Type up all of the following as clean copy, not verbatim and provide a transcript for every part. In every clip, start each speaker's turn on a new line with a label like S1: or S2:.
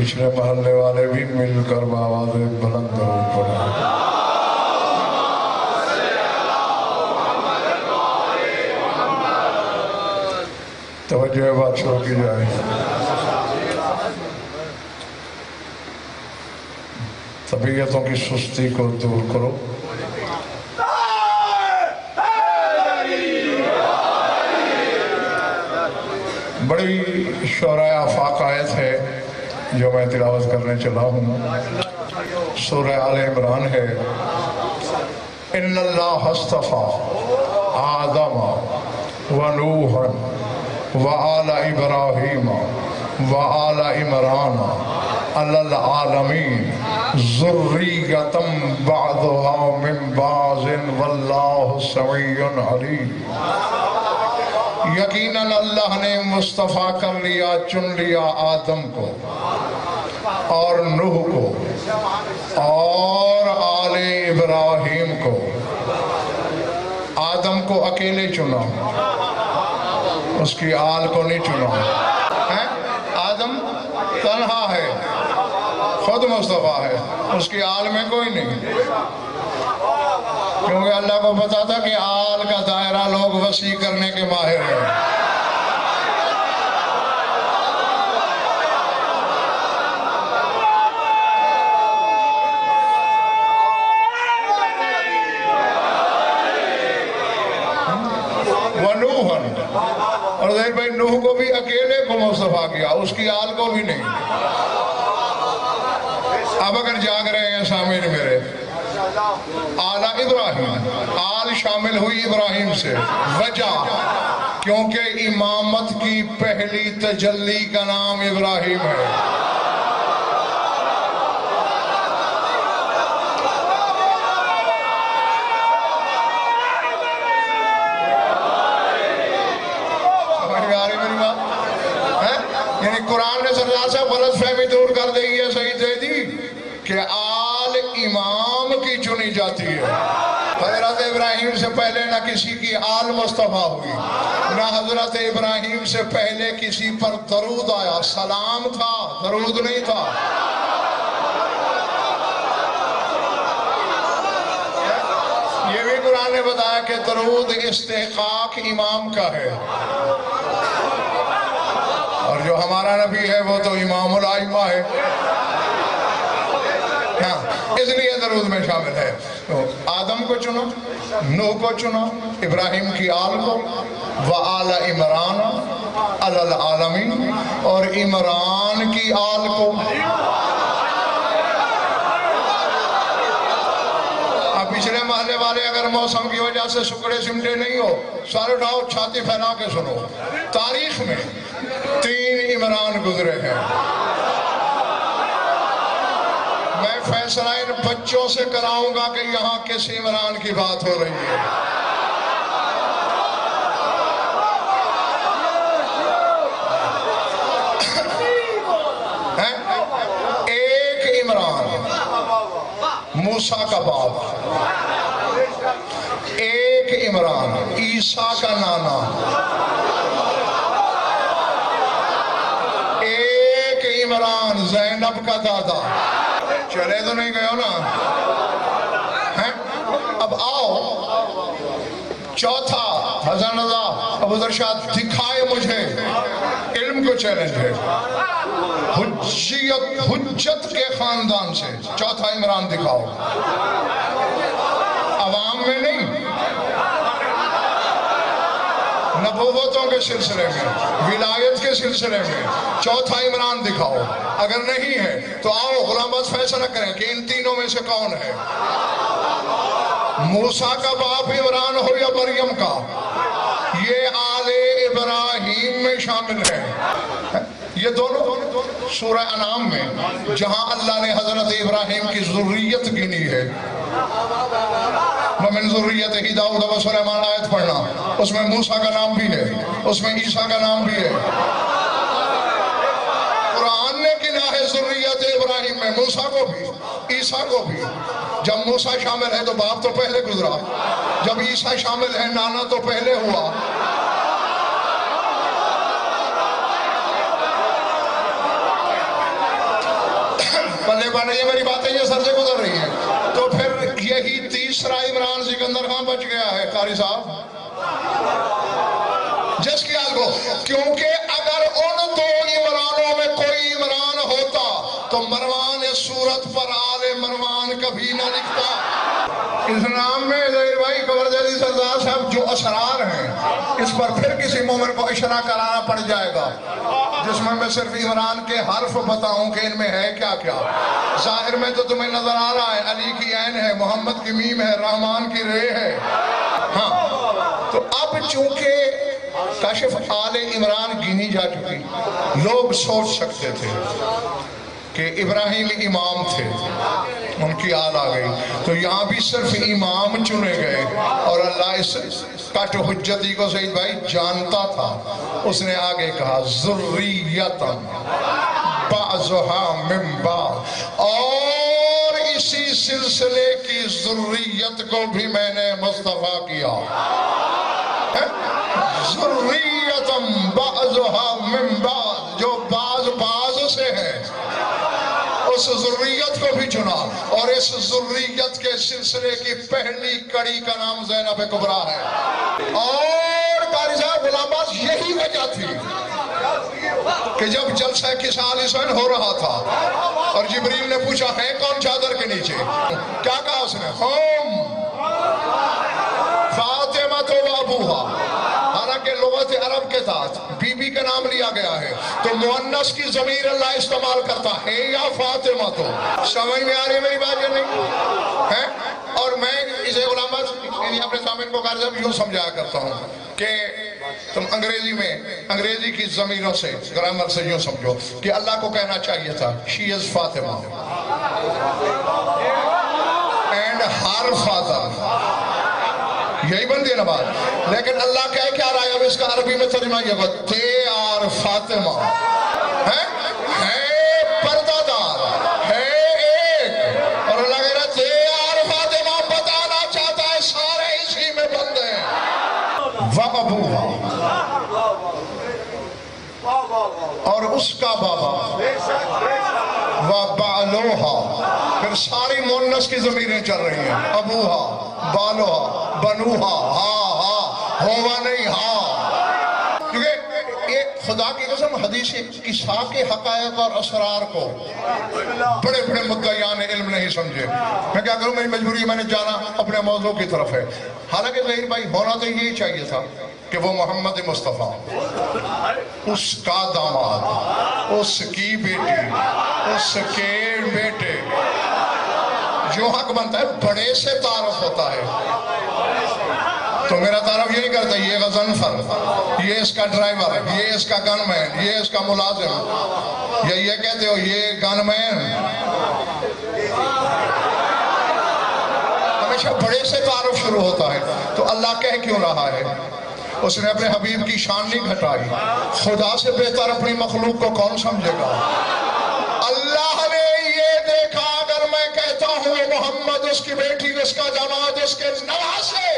S1: پچھلے محلے والے بھی مل کر بآواز بلند درود پڑھیں۔ توجہ بات شروع کی جائے۔ طبیعتوں کی سستی کو دور کرو۔ بڑی شعراء آفاق آیت ہے جو میں تلاوت کرنے چلا ہوں، سورہ آل عمران ہے۔ ان اللہ اصطفیٰ آدم ونوحا وآل ابراہیم وآل عمران علی العالمین ذریۃ بعضها من بعض واللہ سمیع علیم۔ یقیناً اللہ نے مصطفیٰ کر لیا، چن لیا آدم کو اور نوح کو اور آل ابراہیم کو۔ آدم کو اکیلے چنا، اس کی آل کو نہیں چنا۔ آدم تنہا ہے، خود مصطفیٰ ہے، اس کی آل میں کوئی نہیں، کیونکہ اللہ کو پتا تھا کہ آل کا دائرہ لوگ وسیع کرنے کے ماہر ہیں۔ ونوحن، اور ظاہر بھائی نوح کو بھی اکیلے کو مصطفیٰ کیا، اس کی آل کو بھی نہیں۔ اب اگر جاگ رہے ہیں سامعین میرے، آل ابراہیم، آل شامل ہوئی ابراہیم سے، وجہ کیونکہ امامت کی پہلی تجلی کا نام ابراہیم ہے۔ سمجھ میں آ رہی میری بات؟ یعنی قرآن نے سرزا سے غلط فہمی دور کر دی ہے، صحیح دے دی کہ آل امام کی چنی جاتی ہے۔ حضرت ابراہیم سے پہلے نہ کسی کی آل مصطفیٰ ہوئی، نہ حضرت ابراہیم سے پہلے کسی پر درود آیا، سلام تھا، درود نہیں تھا۔ یہ بھی قرآن نے بتایا کہ درود استحقاق امام کا ہے، اور جو ہمارا نبی ہے وہ تو امام الائمہ ہے، اس لیے درود میں شامل ہے۔ تو آدم کو چنا، نوح کو چنا، ابراہیم کی آل کو، وآل عمران علی العالمین، اور عمران کی آل کو۔ اب پچھلے محلے والے اگر موسم کی وجہ سے سکڑے سمٹے نہیں ہو، سارے اٹھاؤ، چھاتی پھیلا کے سنو۔ تاریخ میں 3 عمران گزرے ہیں۔ میں فیصلہ ان بچوں سے کراؤں گا کہ یہاں کس عمران کی بات ہو رہی ہے۔ ایک عمران موسیٰ کا باپ، ایک عمران عیسیٰ کا نانا، ایک عمران زینب کا دادا۔ چلے تو نہیں گئے ہو نا؟ اب آؤ، چوتھا حسن رضا ابو ذرشاد دکھائے مجھے، علم کو چیلنج ہے، حجت کے خاندان سے چوتھا عمران دکھاؤ، عوام میں نہیں، نبوتوں کے سلسلے میں، ولایت کے سلسلے میں چوتھا عمران دکھاؤ۔ اگر نہیں ہے تو آؤ غلام بس فیصلہ کریں کہ ان تینوں میں سے کون ہے، موسیٰ کا باپ عمران ہو یا مریم کا، یہ آل ابراہیم میں شامل ہے۔ یہ دونوں سورہ انعام میں جہاں اللہ نے حضرت ابراہیم کی ذریت گنی ہے، وَمِن ذُرِّيَّتِهِ داؤد وسلیمان آیت پڑھنا، اس میں موسیٰ کا نام بھی ہے، اس میں عیسیٰ کا نام بھی ہے۔ قرآن نے گنا ہے ذریت ابراہیم میں موسیٰ کو بھی، عیسیٰ کو بھی۔ جب موسیٰ شامل ہے تو باپ تو پہلے گزرا، جب عیسیٰ شامل ہے نانا تو پہلے ہوا۔ رہی ہیں میری باتیں، یہ سر سے گزر رہی ہیں. تو پھر یہی تیسرا عمران سکندر خان بچ گیا ہے قاری صاحب، جس کی آل کو، کیونکہ اگر ان دو عمرانوں میں کوئی عمران ہوتا تو مروان اس صورت پر آل مروان کبھی نہ لکھتا. اسلام میں ظہیر بھائی قبر جیسی سردار صاحب جو اسرار ہیں، اس پر پھر کسی مومن کو اشارہ کرانا پڑ جائے گا، جس میں صرف عمران کے حرف بتاؤں کہ ان میں ہے کیا کیا. ظاہر میں تو تمہیں نظر آ رہا ہے، علی کی عین ہے، محمد کی میم ہے، رحمان کی رے ہے. ہاں تو اب چونکہ کاشف آل عمران گنی جا چکی، لوگ سوچ سکتے تھے کہ ابراہیم امام تھے، ان کی آل آ گئی، تو یہاں بھی صرف امام چنے گئے. اور اللہ اس کٹ حجتی کو سعید بھائی جانتا تھا، اس نے آگے کہا ذریتاً بعضها من بعض، اور اسی سلسلے کی ذریت کو بھی میں نے مصطفیٰ کیا. ذریتاً بعضها من بعض، جو بعض سے ہے، اس ذریت کو بھی چنا. اور اس ذریت کے سلسلے کی پہلی کڑی کا نام زینب کبریٰ ہے. اور قاری صاحب غلام عباس یہی وجہ تھی کہ جب جلسہ کسال حسین ہو رہا تھا اور جبریل نے پوچھا ہے کون چادر کے نیچے، کیا کہا اس نے؟ ہم فاطمہ تو ابوہا. حالانکہ لغت عرب کے ساتھ بی بی کا نام لیا گیا ہے تو مؤنث کی ضمیر اللہ استعمال کرتا ہے یا فاطمہ. تو سمجھ میں آ رہی ہے میری بات یا نہیں ہے؟ اور میں اسے غلام عباس اپنے سامنے کو قاری صاحب یوں سمجھایا کرتا ہوں کہ تم انگریزی کی ضمیروں سے، گرامر سے یوں سمجھو کہ اللہ کو کہنا چاہیے تھا she is Fatima and her father، یہی بن دی نا بات. لیکن اللہ کہہ کیا رہا ہے؟ اب اس کا عربی میں ترجمہ یہ ہوگا they are فاطمہ، ہے پردہ دار، ہے ایک. اور اللہ کہہ رہا ہے they are فاطمہ، بتانا چاہتا ہے سارے اسی میں بند ہیں. وَأَبُوهَا، اور اس کا بابا، وَبَعْلُوهَا، پھر ساری مؤنث کی ضمیریں چل رہی ہیں، ابوہا، بالوہا، بنوہا، ہاں ہوا نہیں ہاں. کیونکہ یہ خدا کی قسم حدیث عیسیٰ کے حقائق اور اسرار کو بڑے بڑے مدعیان علم نہیں سمجھے. میں کیا کروں، میری مجبوری، میں نے جانا اپنے موضوع کی طرف ہے. حالانکہ ظہیر بھائی ہونا تو یہی چاہیے تھا کہ وہ محمد مصطفیٰ، اس کا داماد، اس کی بیٹی، اس کے بیٹے، جو حق بنتا ہے بڑے سے تعارف ہوتا ہے. تو میرا تعارف یہ نہیں کرتا یہ غضنفر، یہ اس کا ڈرائیور، یہ اس کا گن مین، یہ اس کا ملازم، یا یہ کہتے ہو یہ گن مین. ہمیشہ بڑے سے تعارف شروع ہوتا ہے. تو اللہ کہہ کیوں رہا ہے؟ اس نے اپنے حبیب کی شان نہیں گھٹائی. خدا سے بہتر اپنی مخلوق کو کون سمجھے گا؟ اللہ نے یہ دیکھا اگر میں کہتا ہوں محمد اس کی بیٹی، اس کا داماد، اس کے نواسے،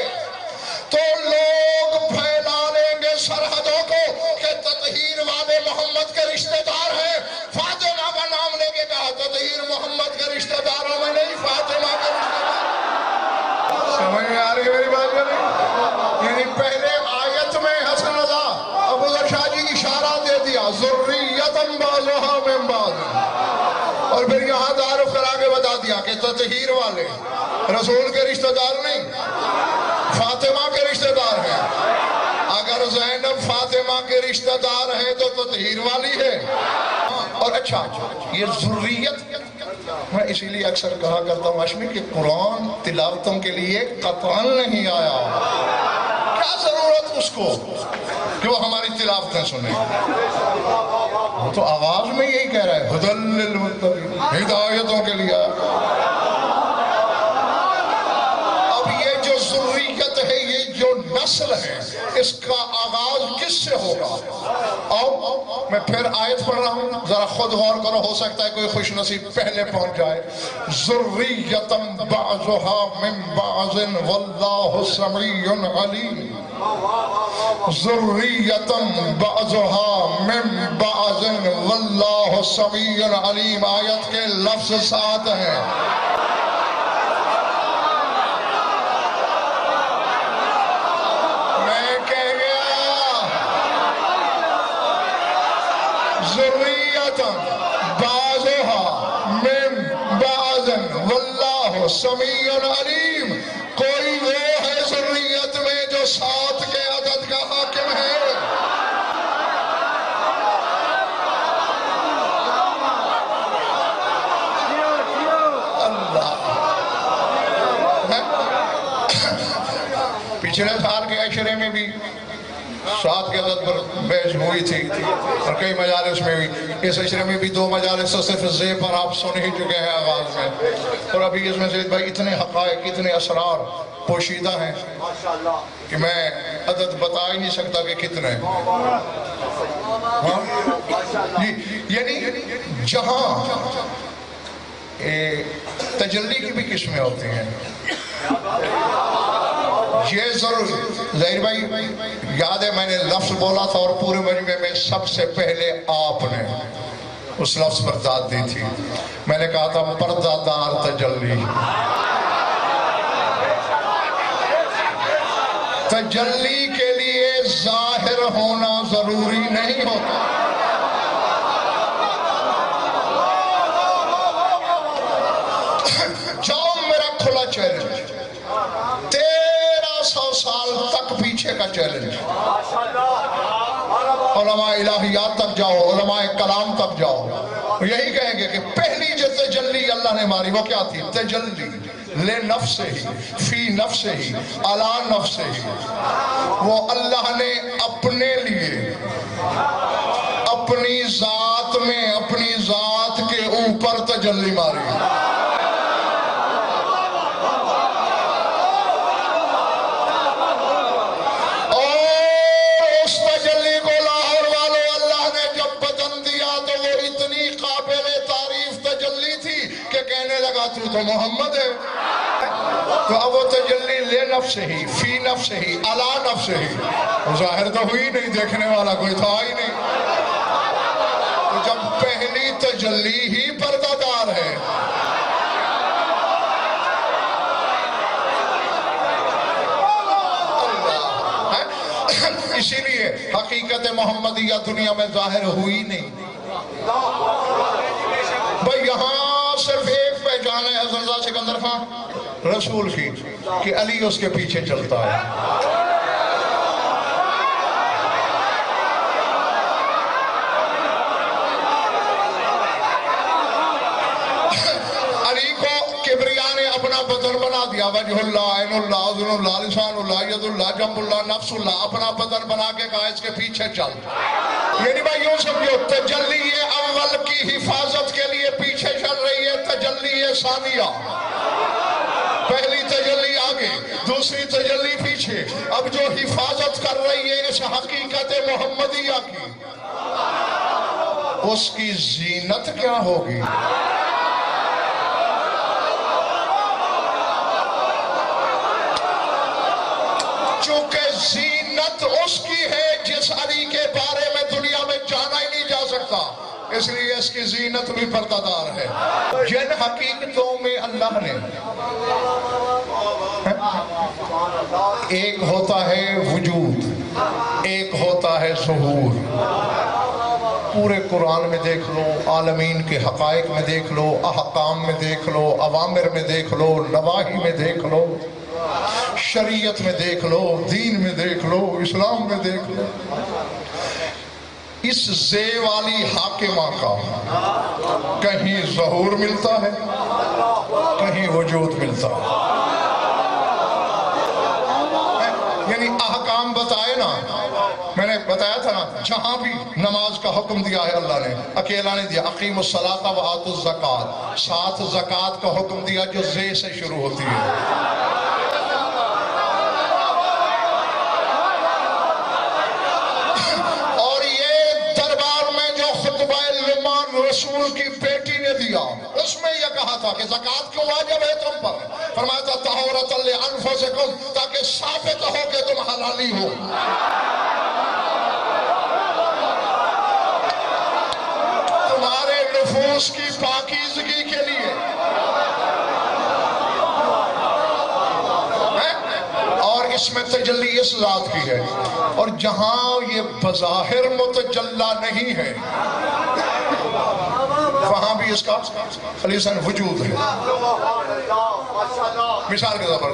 S1: تو لوگ پھیلا لیں گے سرحدوں کو کہ تطہیر والے محمد کے رشتہ دار ہیں. فاطمہ کا نام لے کے کہا تطہیر محمد کے رشتہ داروں میں نہیں، فاطمہ کے رشتہ دار. سمجھ میں آ رہی ہے میری بات یا نہیں؟ یعنی پہلے آیت میں حسن رضا ابو ذر شاہ جی اشارہ دے دیا ذریتاً بعضها من بعض، اور پھر یہاں تعارف کرا کے بتا دیا کہ تطہیر والے رسول کے رشتہ دار نہیں، فاطمہ کے رشتہ دار ہیں. اگر زینب فاطمہ کے رشتہ دار ہے تو تطہیر والی ہے. اور اچھا یہ ذریت، میں اسی لیے اکثر کہا کرتا ہوں ہاشمی کہ قرآن تلاوتوں کے لیے قطعاً نہیں آیا. کیا ضرورت اس کو کہ وہ ہماری تلاوتیں سنیں؟ وہ تو آواز میں یہی کہہ رہا ہے ہدی للمتقین، ہدایتوں کے لیے. اب یہ جو ذریت ہے، یہ جو نسل نسل ہے، اس کا آغاز کس سے ہوگا؟ اور میں پھر آیت پڑھ رہا ہوں، ذرا خود غور کرو، ہو سکتا ہے کوئی خوش نصیب پہلے پہنچ جائے۔ ذریۃ بعضها من بعض واللہ سمیع علیم، ذریۃ بعضها من بعض واللہ سمیع علیم۔ آیت کے لفظ ساتھ ہیں۔ میں کہہ گیا ذریۃ بعضها من بعض واللہ سمیع علیم۔ کوئی وہ ہے ذریت میں جو 7 کے عدد کا حاکم ہے۔ پچھلے سال کے عشرے میں بھی 7 کے عدد پر بحث ہوئی تھی اور کئی مجالس میں بھی۔ اس عشرے میں بھی 2 مجالس تو صرف زی پر آپ سن ہی چکے ہیں آغاز میں، اور ابھی اس میں زید بھائی اتنے حقائق، اتنے اسرار پوشیدہ ہیں کہ میں عدد بتا ہی نہیں سکتا کہ کتنے۔ یعنی جہاں تجلی کی بھی قسمیں ہوتی ہیں، یہ ضرور ظاہر بھائی یاد ہے میں نے لفظ بولا تھا اور پورے مجمع میں سب سے پہلے آپ نے اس لفظ پر داد دی تھی۔ میں نے کہا تھا پردہ دار تجلی۔ تجلی کے لیے ظاہر ہونا ضروری نہیں ہوتا۔ جاؤ میرا کھلا چیلنج، 1300 سال تک پیچھے کا چیلنج، علماء الہیات تک جاؤ، علماء کلام تک جاؤ، یہی کہیں گے کہ پہلی جو تجلی اللہ نے ماری وہ کیا تھی؟ تجلی لے نفس ہی، فی نفس ہی، علی نفس ہی۔ وہ اللہ نے اپنے لیے، اپنی ذات میں، اپنی ذات کے اوپر تجلی ماری۔ تو محمد ہے، تو اب وہ تجلی لے نفس ہی، فی نفس ہی، علی نفس ہی، ظاہر تو ہوئی نہیں، دیکھنے والا کوئی تھا ہی نہیں۔ تو جب پہلی تجلی ہی پردہ دار ہے، اسی لیے حقیقت محمدیہ دنیا میں ظاہر ہوئی نہیں۔ بھئی یہاں صرف ایک پہچان ہے حضرت سکندر خان رسول کی، کہ علی اس کے پیچھے چلتا ہے۔ علی کو کبریا نے اپنا بدن بنا دیا، وجہ اللہ، عین اللہ، اذن اللہ، لسان اللہ، ید اللہ، جنب اللہ، نفس اللہ، اپنا بدن بنا کے کہا اس کے پیچھے چل۔ یعنی بھائی یوں سمجھو، تجلی اول کی حفاظت کے لیے پیچھے چل رہی ہے تجلی ثانیہ۔ پہلی تجلی آگے، دوسری تجلی پیچھے، اب جو حفاظت کر رہی ہے اس حقیقت محمدیہ کی، اس کی زینت کیا ہوگی؟ چونکہ زینت اس کی ہے جس علی کے بارے میں دنیا میں جانا ہی نہیں جا سکتا، اس لیے اس کی زینت بھی پردہ دار ہے۔ جن حقیقتوں میں اللہ نے ایک ہوتا ہے وجود، ایک ہوتا ہے ظہور۔ پورے قرآن میں دیکھ لو، عالمین کے حقائق میں دیکھ لو، احکام میں دیکھ لو، اوامر میں دیکھ لو، نواہی میں دیکھ لو، شریعت میں دیکھ لو، دین میں دیکھ لو، اسلام میں دیکھ لو، اس زے والی حاکمہ کا کہیں ظہور ملتا ہے، کہیں وجود ملتا ہے۔ یعنی احکام بتائے نا، میں نے بتایا تھا نا، جہاں بھی نماز کا حکم دیا ہے اللہ نے، اکیلا نہیں دیا، اقیم الصلاۃ و آتوا الزکوٰۃ، ساتھ زکوٰۃ کا حکم دیا جو زے سے شروع ہوتی ہے۔ رسول کی بیٹی نے دیا، اس میں یہ کہا تھا کہ زکوٰۃ کیوں واجب ہے تم پر؟ فرمایا تھا طہورۃ لانفسکم، تاکہ ثابت ہو کہ تم حلالی ہو۔ تمہارے نفوس کی پاکیزگی کے لیے، اور اس میں تجلی اس ذات کی ہے، اور جہاں یہ بظاہر متجلہ نہیں ہے وہاں بھی اس کا خلیصاً وجود ہے۔ مثال کے طور پر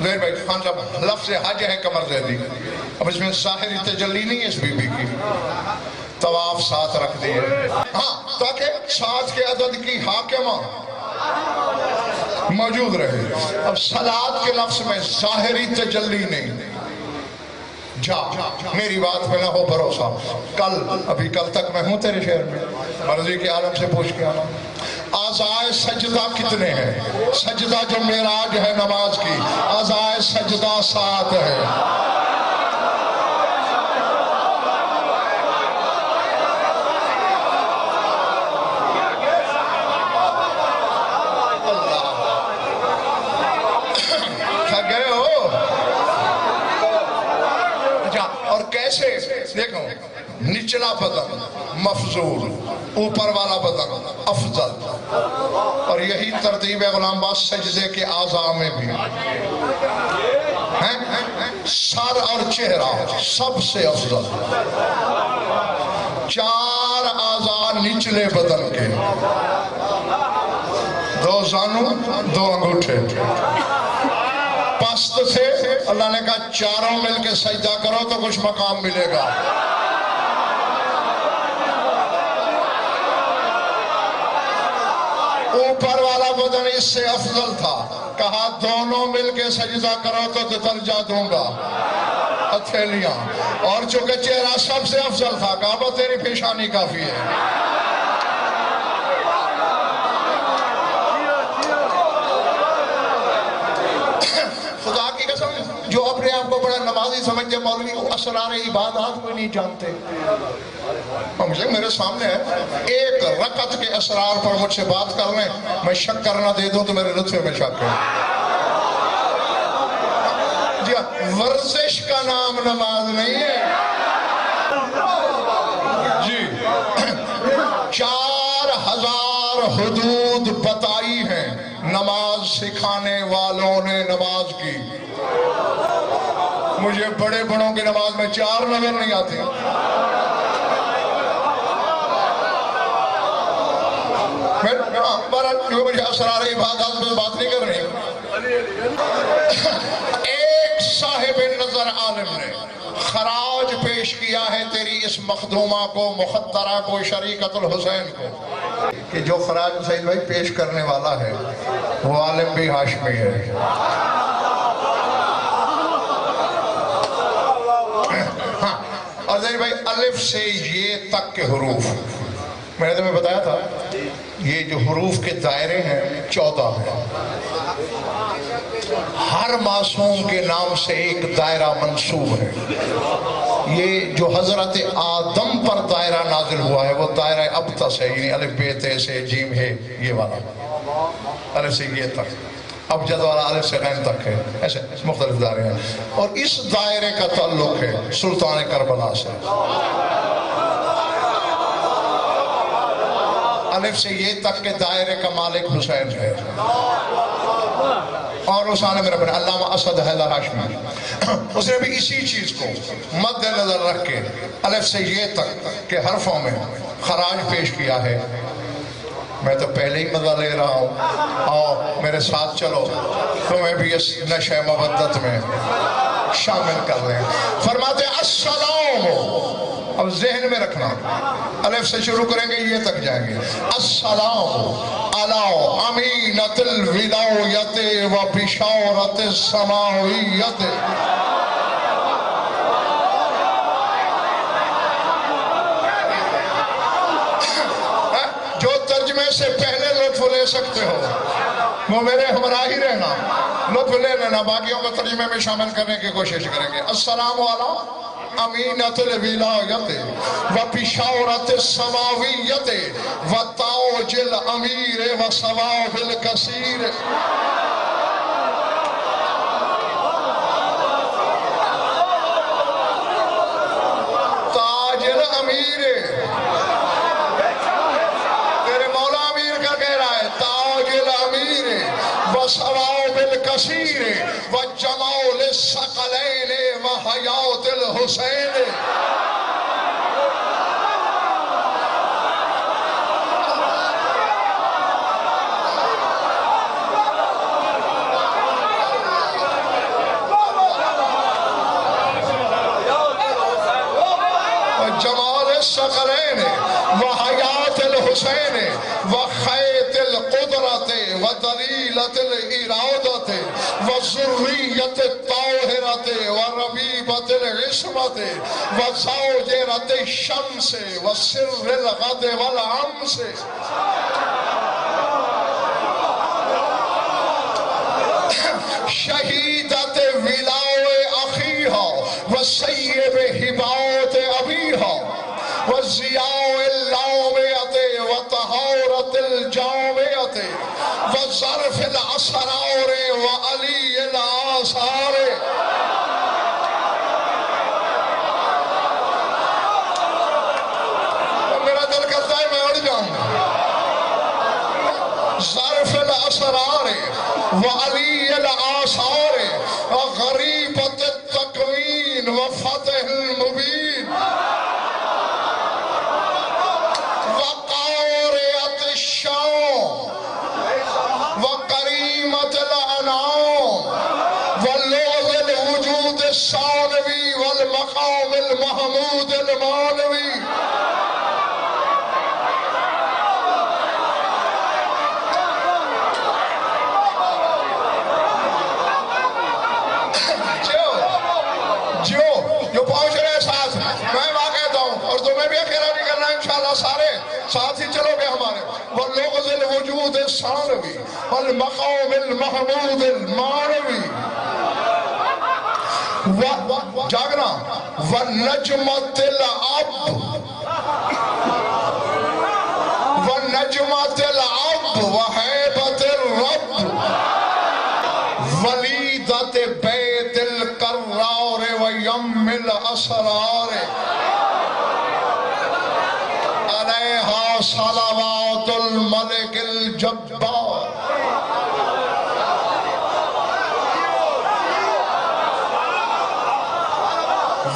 S1: زہر بھائی خان صاحب، لفظ حج ہے قمر زیدی، اب اس میں ظاہری تجلی نہیں ہے اس بی بی کی، طواف ساتھ رکھ دیے، ہاں تاکہ ساتھ کے عدد کی حاکمہ موجود رہے۔ اب صلاۃ کے لفظ میں ظاہری تجلی نہیں۔ جا میری بات پہ نہ ہو بھروسہ، ابھی کل تک میں ہوں تیرے شہر میں، مرضی کے عالم سے پوچھ کے آنا۔ اعضائے سجدہ کتنے ہیں؟ سجدہ جو معراج ہے نماز کی، اعضائے سجدہ 7 ہے۔ دیکھو، نچلا بدن مفضول، اوپر والا بدن افضل، اور یہی ترتیب ہے غلام باز سجدے کے اعضاء میں بھی۔ سر اور چہرہ سب سے افضل، 4 اعضاء نچلے بدن کے، 2 زانو 2 انگوٹھے، پست سے اللہ نے کہا چاروں مل کے سجدہ کرو تو کچھ مقام ملے گا۔ اوپر والا بدن اس سے افضل تھا، کہا دونوں مل کے سجدہ کرو تو درجہ دوں گا، ہتھیلیاں، اور چونکہ چہرہ سب سے افضل تھا، کہا بس تیری پیشانی کافی ہے۔ خدا کی قسم، جو اپنے آپ کو بڑا نمازی سمجھتے مولوی، اسرار عبادات کو نہیں جانتے۔ مجھے میرے سامنے ہے، 1 رکعت کے اسرار پر مجھ سے بات کر لیں، میں شک کرنا دے دوں تو میرے لطفے میں شک ہے۔ جی ورزش کا نام نماز نہیں ہے جی۔ 4000 حدود بتائی ہیں نماز سکھانے والوں نے نماز کی۔ مجھے بڑے بڑوں کی نماز میں 4 نظر نہیں آتی۔ مجھے اسرار عبادات میں بات نہیں کر رہی۔ ایک صاحب نظر عالم نے خراج پیش کیا ہے تیری اس مخدومہ کو، مخدرہ کو، شریکت الحسین کو، کہ جو خراج سعید بھائی پیش کرنے والا ہے وہ عالم بھی ہاشمی ہے۔ ہاں، اور ذہنی بھائی الف سے یہ تک کے حروف، میں نے تمہیں بتایا تھا یہ جو حروف کے دائرے ہیں 14 ہیں، ہر معصوم کے نام سے ایک دائرہ منسوب ہے۔ یہ جو حضرت آدم پر دائرہ نازل ہوا ہے وہ دائرہ ابتس ہے، یعنی الف بے تے سے جیم ہے، یہ والا الف سے یہ تک، ابجد والا الف سے غین تک ہے، ایسے مختلف دائرے ہیں، اور اس دائرے کا تعلق ہے سلطان کربلا سے۔ الف سے یہ تک کے دائرے کا مالک حسین ہے، اور اس عالم رب علامہ اسد حیدر ہاشمی، اس نے بھی اسی چیز کو مد نظر رکھ کے الف سے یہ تک کے حرفوں میں خراج پیش کیا ہے۔ میں تو پہلے ہی مزہ لے رہا ہوں، آؤ میرے ساتھ چلو، تمہیں بھی اس نشہ مودت میں شامل کر لیں۔ فرماتے السلام، اب ذہن میں رکھنا، الف سے شروع کریں گے یہ تک جائیں گے، السلام علی امینۃ الولایت و بشارت السماویت۔ جو ترجمے سے پہلے لطف لے سکتے ہو وہ میرے ہمراہ ہی رہنا، لطف لے لینا، باقیوں کو ترجمے میں شامل کرنے کی کوشش کریں گے۔ السلام علی امینت الولایت و بشارت السماویت و تاج الامیر و ثواب الکثیر. تاج الامیر، تیرے مولا امیر کا کہہ رہا ہے، تاج الامیر و ثواب الکثیر و جمال الثقلین و حیات الحسین. جمال الثقلین و حیات الحسین و خیط القدرت و دلیلت الارادت و ذریت الطاہرت و ربیبت العصمت و زوجرت الشمس و سر الغد والعمس. شہیدت ولاء اخیہا و سیب ہبات ابیہا و ضیاء اللامعت و طہارت الجامعت و ظرف الاسرار و علی الآثار. میرا دل کرتا ہے میں اڑ جاؤں. ظرف الاسرار و علی الآثار و غریبت التکوین و فتح المبین و قارعت الشام و کریمت الانام و لوح الوجود الثانوی والمقام المحمود المانوی. جو پہنچ رہے ہیں ساتھ، میں وہاں کہتا ہوں اور تمہیں بھی اکیلا نہیں کرنا ہے انشاءاللہ، سارے ساتھ ہی چلو گے ہمارے. وَلُغْزِ الْوُجُودِ الثَّانِوِي وَالْمَقَامِ الْمَحْمُودِ الْمَانِوِي. جاگنا. وَالنَّجْمَةِ الْعَبْدِ وَالنَّجْمَةِ الْعَبْدِ وَحَيْبَةِ الرَّبِّ وَلِيدَةِ بَيْتِ الْقَرَّارِ وَيَمِّ الْأَسْرَارِ عَلَيْهَا صَلَوَاتُ الْمَلِكِ الْجَبَّارِ.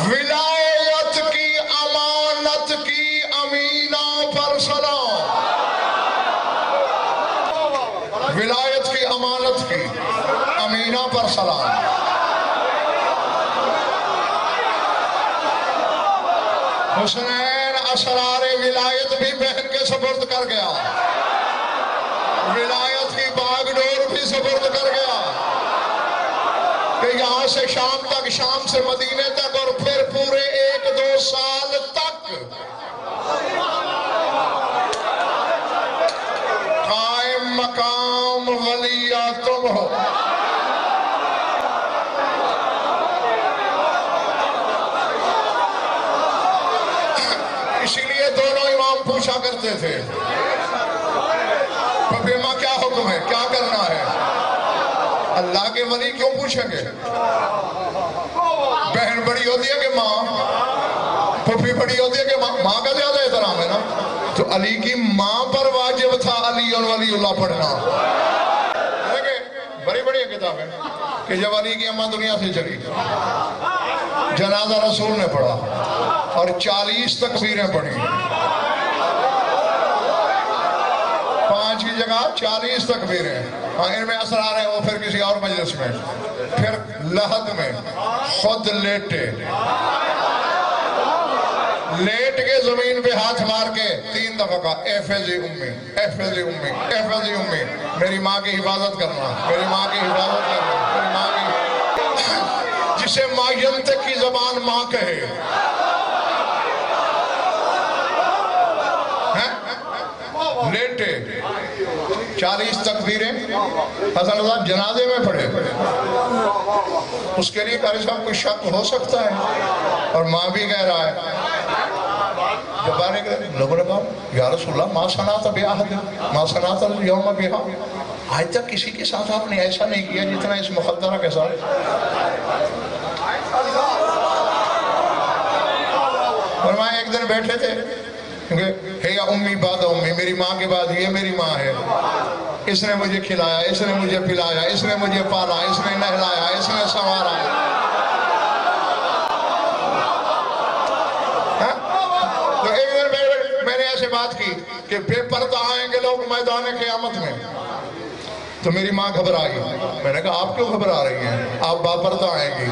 S1: ولایت کی امانت کی امینہ پر سلام. ولایت کی امانت کی امینہ پر سلام. حسنین اسرار ولایت بھی بہن کے سپرد کر گیا. ولایت کی باغ ڈور بھی سپرد کر گیا کہ یہاں سے شام تک، شام سے مدینے تک اور پھر پورے 1-2 سال تک قائم مقام ولیہ تم ہو. اسی لیے دونوں امام پوچھا کرتے تھے پھپھیماں کیا حکم ہے، کیا کرنا ہے. اللہ کے ولی کیوں پوچھیں گے؟ بہن بڑی ہوتی ہے کہ ماں، پھپھی بڑی ہوتی ہے کہ ماں کا زیادہ احترام ہے نا. تو علی کی ماں پر واجب تھا علی ولی اللہ پڑھنا. بڑی بڑی کتابیں کہ جب علی کی اماں دنیا سے چلی، جنازہ رسول نے پڑھا اور 40 تکبیریں پڑھی. 5 کی جگہ 40 تکبیریں. ان میں اسرار ہیں وہ پھر کسی اور مجلس میں. پھر لحد میں خود لیٹے، لیٹ کے زمین پہ ہاتھ مار کے 3 دفعہ کہا احفظی امی، احفظی امی، احفظی امی. میری ماں کی حفاظت کرنا، میری ماں کی حفاظت کرنا، میری ماں کی. جسے ما ینطق کی زبان ماں کہے، لیٹے 40 تکبیریں حسن رضا جنازے میں پڑھے. اس کے لیے قاری صاحب کوئی شک ہو سکتا ہے؟ اور ماں بھی کہہ رہا ہے. جب آنے کے لوگوں نے کہا یا رسول اللہ ما صنعت بأحد ما صنعت اليوم بها. آج تک کسی کے ساتھ آپ نے ایسا نہیں کیا جتنا اس مخدرہ کے ساتھ. فرمایا ایک دن بیٹھے تھے کہ یا امی بعد امی، میری ماں کے بعد یہ میری ماں ہے. اس نے مجھے کھلایا، اس نے مجھے پلایا، اس نے مجھے پالا، اس نے نہلایا، اس نے سنوارا. تو ایک دن میں نے ایسے بات کی کہ بے پردہ آئیں گے لوگ میدان قیامت میں. تو میری ماں گھبرائی. میں نے کہا آپ کیوں گھبرا رہی ہیں؟ آپ باپردہ آئیں گی.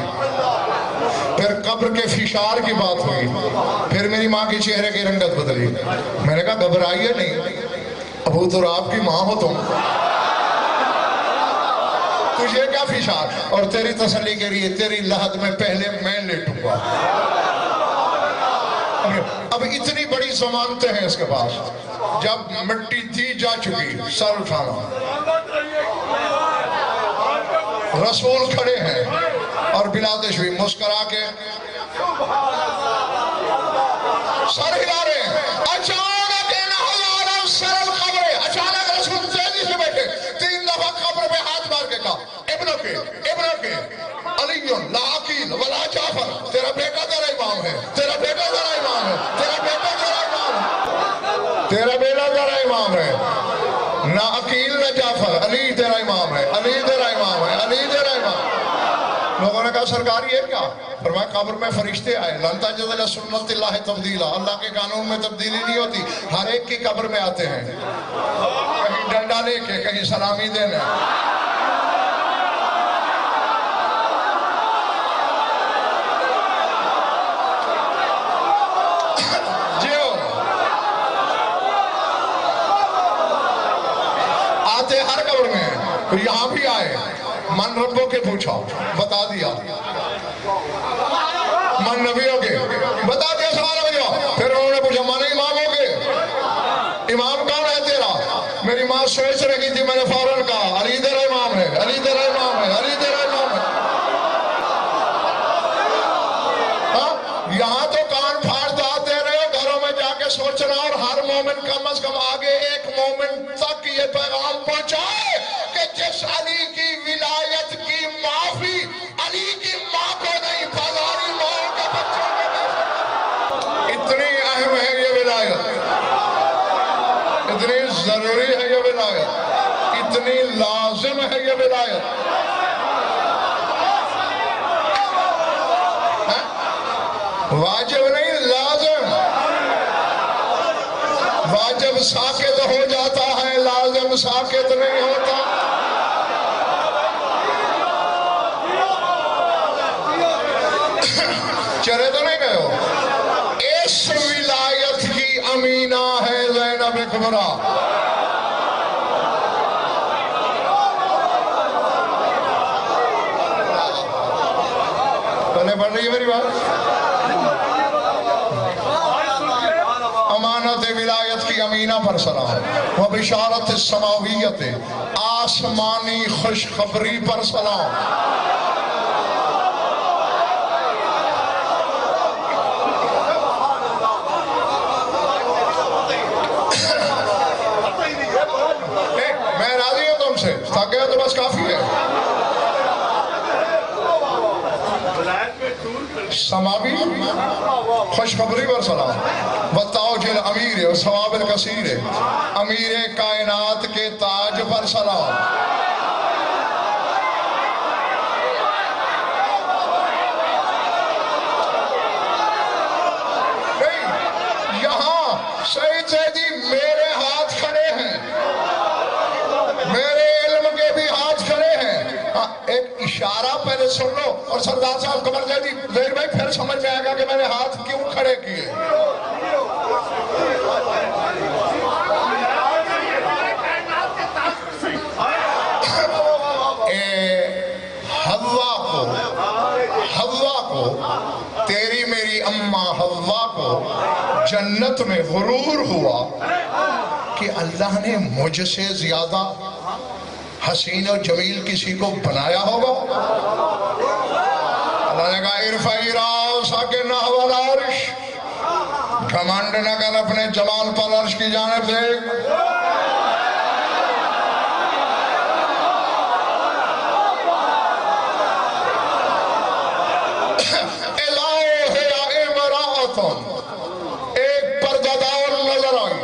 S1: پھر قبر کے فشار کی بات ہوئی. پھر میری ماں کے چہرے کی رنگت بدلی. میں نے کہا گھبرائیے نہیں، ابو تو آپ کی ماں ہو تم، تجھے کیا فشار؟ اور تیری تسلی کے لیے تیری لحد میں پہلے میں لیٹوں گا. اب اتنی بڑی ضمانتیں ہیں اس کے پاس. جب مٹی دی جا چکی، سر اٹھانا. رسول کھڑے ہیں اور بلا تشبیہ مسکرا کے سر ہلا رہے ہیں. اچانک انحل سر القبر، اچانک رسول تیزی سے بیٹھے 3 دفعہ قبر پہ ہاتھ مار کے کہا ابن کے علی لا عقیل ولا جعفر. تیرا بیٹا تیرا امام ہے، تیرا بیٹا تیرا امام ہے، تیرا بیٹا تیرا امام ہے، تیرا بیٹا تیرا امام ہے. نہ عقیل نہ جعفر، علی تیرا امام ہے، علی تیرا امام ہے، علی تیرا امام. لوگوں نے کہا سرکار یہ کیا؟ فرمایا قبر میں فرشتے آئے. لن تجد لسنت اللہ تبدیلا، اللہ کے قانون میں تبدیلی نہیں ہوتی. ہر ایک کی قبر میں آتے ہیں، کہیں ڈنڈا لے کے، کہیں سلامی دینے. آتے ہر قبر میں. یہاں بھی آئے. من ربوں کے پوچھا، بتا دیا. من نبیوں کے بتا دیا. سوال ہو گیا. پھر انہوں نے پوچھا من اماموں کے، امام کون ہے تیرا؟ میری ماں سوچ رہی تھی. میں نے فوراً کہا علی تیرا امام ہے، علی تیرا امام ہے، علی تیرا امام ہے. یہاں تو کان پھاڑتے آتے رہے، گھروں میں جا کے سوچنا. اور ہر مومن کم از کم آگے ایک مومن تک یہ پیغام پہنچائے کہ جس علی کی ولایت کی معافی علی کی ماں کو نہیں، بازاری ماں کے بچوں کو نہیں. اتنی اہم ہے یہ ولایت، اتنی ضروری ہے یہ ولایت، اتنی لازم ہے یہ ولایت. واجب نہیں، لازم. واجب ساکت ہو جاتا ہے، لازم ساکت نہیں ہوتا. چرے تو نہیں گئے ہو. اس ولایت کی امینہ ہے زینب کبریٰ. پہلے پڑھ رہی ہے میری بات. امانت ولایت کی امینہ پر سلام و بشارت السماویت، آسمانی خوشخبری پر سلام. میں راضی ہوں تم سے، تھک گیا تو بس کافی ہے. سماوی خوشخبری پر سلام. بتاؤ جل امیر و ثواب الکثیر، امیر کائنات کے تاج پر سلام. نہیں، یہاں سعید زیدی میرے ہاتھ کھڑے ہیں، میرے علم کے بھی ہاتھ کھڑے ہیں. ایک اشارہ پہلے سن لو اور سردار صاحب قمر زیدی زہیر بھائی پھر سمجھ میں آئے گا کہ میں نے ہاتھ کیوں کھڑے کیے. حوا کو تیری میری اماں حوا کو جنت میں غرور ہوا کہ اللہ نے مجھ سے زیادہ حسین و جمیل کسی کو بنایا ہوگا؟ اللہ نے کہا ارفعی راسک نحو العرش، گھمنڈ نہ کر اپنے جمال پر عرش کی جانب دیکھ۔ ایک پردہ دار نظر آئی،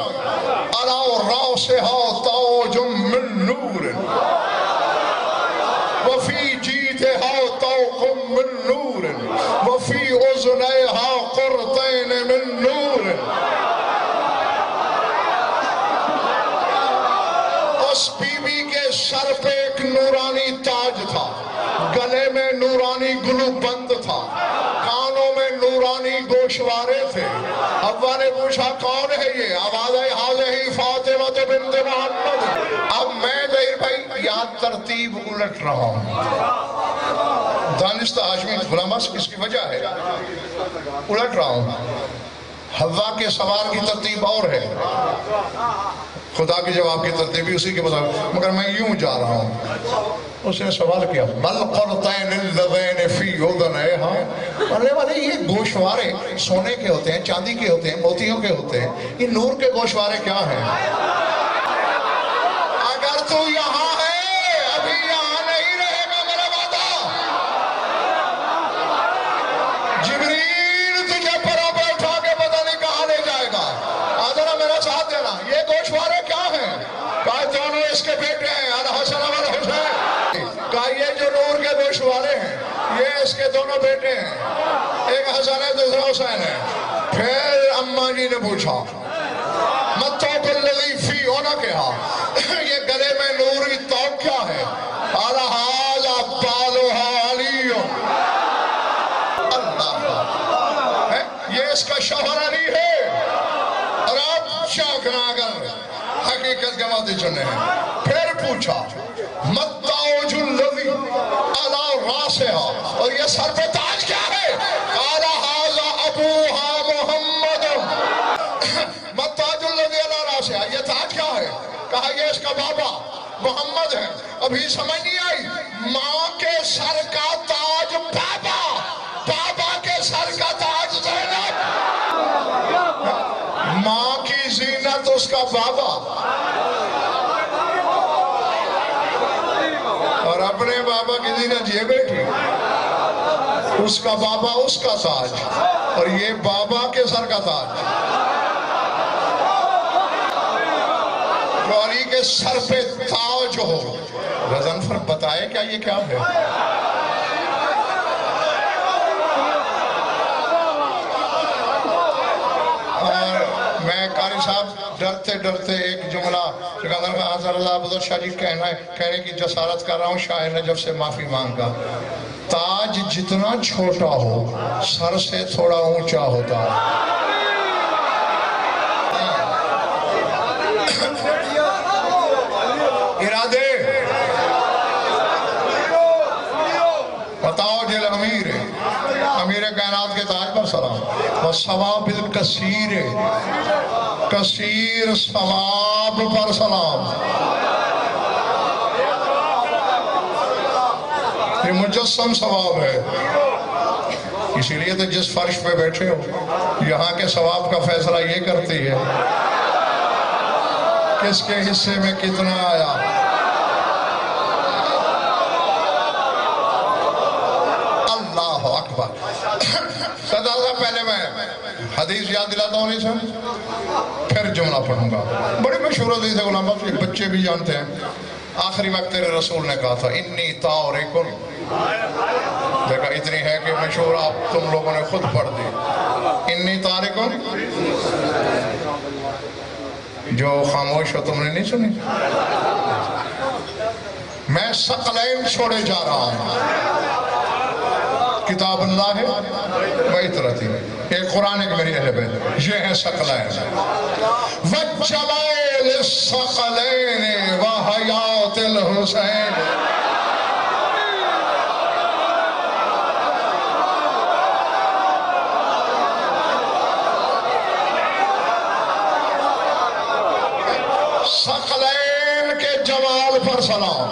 S1: علی راسہا تاج من نور وفی جیدہا طوق من نور وفی اذنیہا قرطین من نور۔ اس بی بی کے سر پہ ایک نورانی تاج تھا، گلے میں نورانی گلو بند تھا، کانوں میں نورانی گوشوارے تھے۔ حوا نے پوچھا کون ہے یہ؟ آواز ہے حاضر فاطمہ بنت محمد۔ اب میں ظہیر بھائی یاد ترتیب الٹ رہا ہوں، دانستہ ہاشمی غلام بس اس کی وجہ ہے الٹ رہا ہوں۔ حوا کے سوال کی ترتیب اور ہے، خدا کے جواب کی ترتیب بھی اسی کے مطابق، مگر میں یوں جا رہا ہوں۔ اس نے سوال کیا بل قرطین اللذین فی اذنیہا، پڑھنے والے یہ گوشوارے سونے کے ہوتے ہیں، چاندی کے ہوتے ہیں، موتیوں کے ہوتے ہیں، یہ نور کے گوشوارے کیا ہیں؟ اگر تو یہاں ہے ابھی یہاں نہیں رہے گا میرا وعدہ۔ جبریل تجھے پروں پہ اٹھا کے پتہ نہیں کہاں لے جائے گا، ذرا میرا ساتھ دینا۔ یہ گوشوارے کیا ہیں؟ کہا دونوں اس کے بیٹے ہیں، الحسن والحسین۔ کہا یہ جو نور کے گوشوارے ہیں یہ اس کے دونوں بیٹے ہیں، ایک حسن ہے دوسرا حسین ہے۔ پھر اماں جی نے پوچھا متوق الذی فی ہونا کہا یہ گلے میں نوری توق کیا ہے؟ قال ھذا بالھا علی، اللہ یہ اس کا شوہر علی ہے۔ اور آپ شاکنا اگر حقیقت کے مادے چنے ہیں۔ پھر پوچھا متاج الذی علی راسہا، اور یہ سر پہ تاج کیا ہے؟ قال ھذا ابوھا محمد۔ متاج الذی علی راسہا، یہ تاج کیا ہے؟ کہا یہ اس کا بابا محمد ہے۔ ابھی سمجھ نہیں آئی؟ ماں کے سر کا تاج بابا، بابا کے سر کا تاج زینب، ماں کی زینت اس کا بابا، اور اپنے بابا کی زینت یہ بیٹی، اس کا بابا اس کا تاج، اور یہ بابا کے سر کا تاج۔ جو علی کے سر پہ تاج ہو، غضنفر بتائے کیا یہ کیا ہے؟ اور میں قاری صاحب ڈرتے ڈرتے ایک جملہ سکندر میں حضر رضا بزرگ شاہ جی کہنے کی جسارت کر رہا ہوں، شاعر نے جب سے معافی مانگا۔ تاج جتنا چھوٹا ہو سر سے تھوڑا اونچا ہوتا ہے۔ ارادے بتاؤ جل امیر کائنات کے تاج پر سلام، والثواب الکثیر، کثیر ثواب پر سلام۔ یہ مجسم ثواب ہے، اسی لیے تو جس فرش پہ بیٹھے ہو یہاں کے ثواب کا فیصلہ یہ کرتی ہے کس کے حصے میں کتنا آیا۔ اللہ اکبر۔ صدقہ پہلے میں حدیث یاد دلاتا ہوں نہیں سر، پھر جملہ پڑھوں گا۔ بڑی مشہور حدیث ہے غلام بخش، بچے بھی جانتے ہیں۔ آخری وقت تیرے رسول نے کہا تھا انی تارکن، دیکھا اتنی ہے کہ مشہور آپ تم لوگوں نے خود پڑھ دی۔ انی تارکن، جو خاموش ہو تم نے نہیں سنی؟ میں ثقلین چھوڑے جا رہا ہوں، کتاب اللہ ہے وعطرتی، ایک قرآن ایک میری اہل بیت، یہ ہے ثقلین۔ وَجَمَالِ الثَّقَلَيْنِ وَحَيَاةِ الْحُسَيْنِ۔ ثقلین کے جمال پر سلام.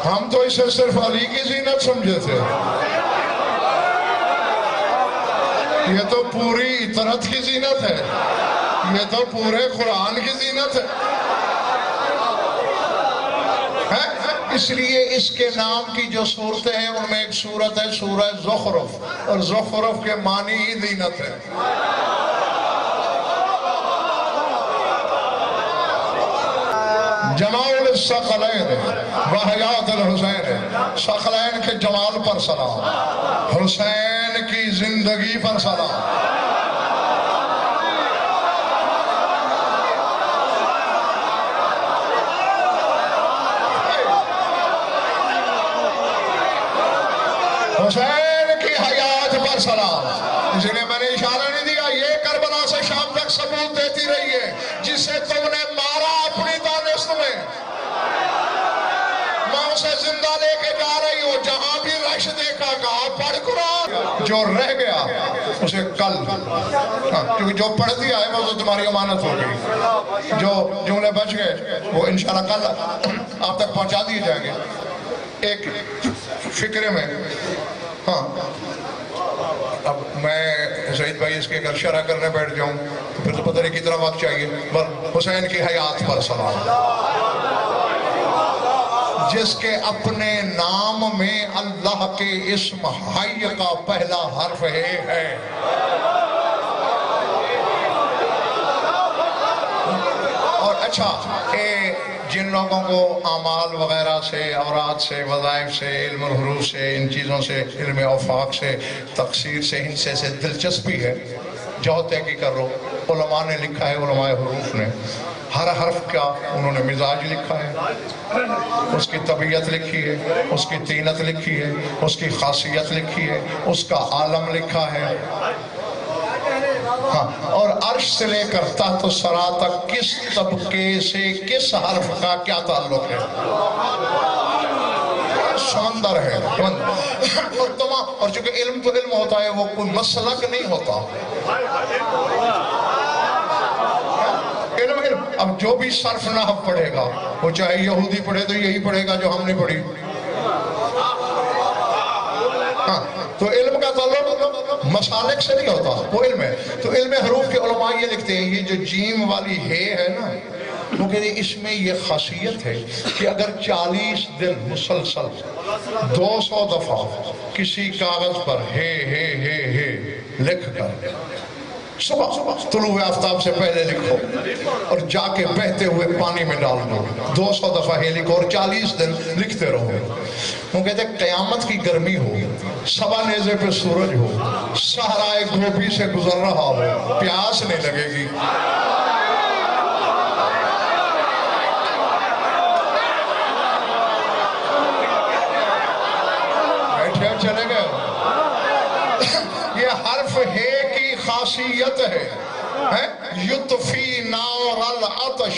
S1: ہم تو اسے صرف علی کی زینت سمجھے تھے، یہ تو پوری اطرت کی زینت ہے، یہ تو پورے قرآن کی زینت ہے. اس لیے اس کے نام کی جو صورتیں ہیں ان میں ایک صورت ہے سورہ زخرف، اور زخرف کے معنی ہی زینت ہے. جمال الثقلین و حیات الحسین، ثقلین کے جمال پر سلام، حسین کی زندگی پر سلام. حسین کی حیات پر سلام. اس لیے میں نے اشارہ نہیں دیا، یہ کربلا سے شام تک ثبوت دیتی رہی ہے جسے تم نے مارا اپنی دانست میں، میں اسے زندہ لے کے جا رہی ہوں. جہاں بھی رش دیکھا کہا پڑھ قرآن، جو رہ گیا اسے کل، کیونکہ جو پڑھ دیا ہے وہ تو تمہاری امانت ہو گئی، جو جملے بچ گئے وہ انشاءاللہ کل آپ تک پہنچا دیے جائیں گے. ایک فکرے میں ہاں، اب میں سعید بھائی اس کے اگر شرح کرنے بیٹھ جاؤں تو پھر تو پتہ نہیں کتنا وقت چاہیے. بس حسین کی حیات پر سلام، جس کے اپنے نام میں اللہ کے اسم حی کا پہلا حرف ہے. اور اچھا جن لوگوں کو اعمال وغیرہ سے، اوراد سے، وظائف سے، علم الحروف سے، ان چیزوں سے، علم افاق سے، تقصیر سے، ان سے دلچسپی ہے، جو تحقیق کر رہو. علماء نے لکھا ہے، علماء حروف نے ہر حرف کا انہوں نے مزاج لکھا ہے، اس کی طبیعت لکھی ہے، اس کی طینت لکھی ہے، اس کی خاصیت لکھی ہے، اس کا عالم لکھا ہے. ہاں، اور عرش سے لے کر تحت الثری تک کس طبقے سے کس حرف کا کیا تعلق ہے، سمندر ہے. اور چونکہ علم تو علم ہوتا ہے، وہ کوئی مسلک نہیں ہوتا. علم اب جو بھی صرف نحو پڑھے گا وہ چاہے یہودی پڑھے تو یہی پڑھے گا جو ہم نے پڑھی. ہاں، تو علم کا تعلق مسالک سے نہیں ہوتا، وہ علم ہے. تو علم حروف کے علماء یہ لکھتے ہیں، یہ جو جیم والی ہے نا، وہ کہتے ہیں اس میں یہ خاصیت ہے کہ اگر 40 دن مسلسل 200 دفعہ کسی کاغذ پر ہے لکھ کر صبح طلوع آفتاب سے پہلے لکھو اور جا کے بہتے ہوئے پانی میں ڈال دو، 200 دفعہ ہے لکھو اور 40 دن لکھتے رہو. وہ کہتے ہیں قیامت کی گرمی ہو، سبا نیزے پہ سورج ہو، صحرائے گوبی سے گزر رہا ہو، پیاس نہیں لگے گی. بیٹھے چلے گئے. یہ حرف ہے کی خاصیت ہے، یطفی نار العطش،